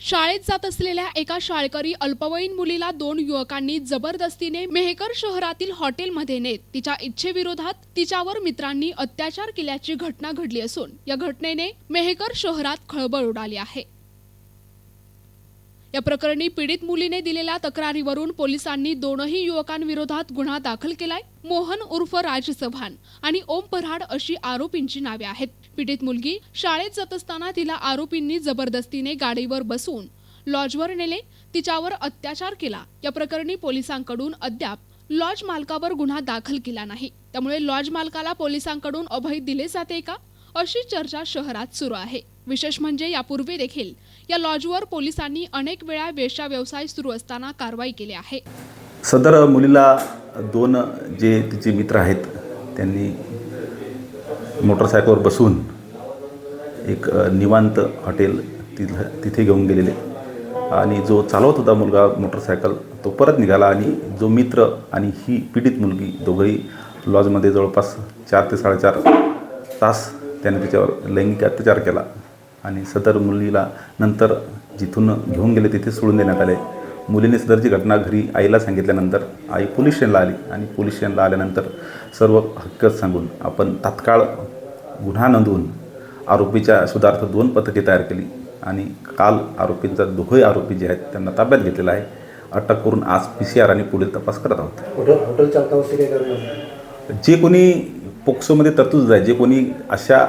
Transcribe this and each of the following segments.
शाळेत जात असलेल्या एका शाळकरी अल्पवयीन मुलीला दोन युवकांनी जबरदस्तीने मेहकर शहरातील हॉटेलमध्ये नेत तिच्या इच्छेविरोधात तिच्यावर मित्रांनी अत्याचार केल्याची घटना घडली असून या घटनेने मेहकर शहरात खळबळ उडाली आहे। या प्रकरणी पीडित मुलीने दिलेल्या तक्रारीवरून पोलिसांनी दोनही युवकांविरोधात गुन्हा दाखल केलाय। मोहन उर्फ राज चव्हाण आणि ओम पराड अशी आरोपींची नावे आहेत। पीडित मुलगी शाळेत जात असताना तिला आरोपींनी जबरदस्तीने गाडीवर बसवून लॉजवर नेले, तिच्यावर अत्याचार केला। या प्रकरणी पोलिसांकडून अद्याप लॉज मालकावर गुन्हा दाखल केला नाही। त्यामुळे लॉज मालकाला पोलिसांकडून अभय दिले जाते का अशी चर्चा शहरात सुरू आहे। विशेष म्हणजे यापूर्वी देखील या लॉजवर पोलिसांनी अनेक वेळा वेश्या व्यवसाय सुरू असताना कारवाई केली आहे। सदर मुलीला दोन जे तिचे मित्र आहेत त्यांनी मोटरसायकलवर बसून एक निवांत हॉटेल तिथे घेऊन गेलेले आणि जो चालवत होता मुलगा मोटरसायकल तो परत निघाला आणि जो मित्र आणि ही पीडित मुलगी दोघंही लॉजमध्ये जवळपास 4 ते 4.5 तास त्याने तिच्यावर लैंगिक अत्याचार केला आणि सदर मुलीला नंतर जिथून घेऊन गेले तिथे सोडून देण्यात आले। मुलीने सदरची घटना घरी आईला सांगितल्यानंतर आई पोलीस स्टेशनला आली आणि पोलीस स्टेशनला आल्यानंतर सर्व हकीकत सांगून आपण तात्काळ गुन्हा नोंदवून आरोपीच्या शोधार्थ 2 पथके तयार केली आणि काल आरोपींचा दोघंही आरोपी जे आहेत त्यांना ताब्यात घेतलेला आहे। अटक करून आज PCR आणि पुढील तपास करत आहोत। हॉटेल चालकावरती काय करणार? जे कोणी पोक्सोमध्ये तरतूद आहे, जे कोणी अशा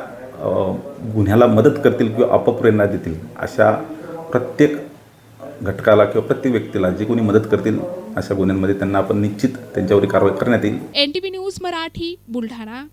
गुन्ह्याला मदत करतील किंवा अपप्रेरणा देतील अशा प्रत्येक घटकाला किंवा प्रत्येक व्यक्तीला जे कोणी मदत करतील अशा गुन्ह्यांमध्ये त्यांना आपण निश्चित त्यांच्यावर कारवाई करण्यात येईल। NTV news Marathi Buldhana.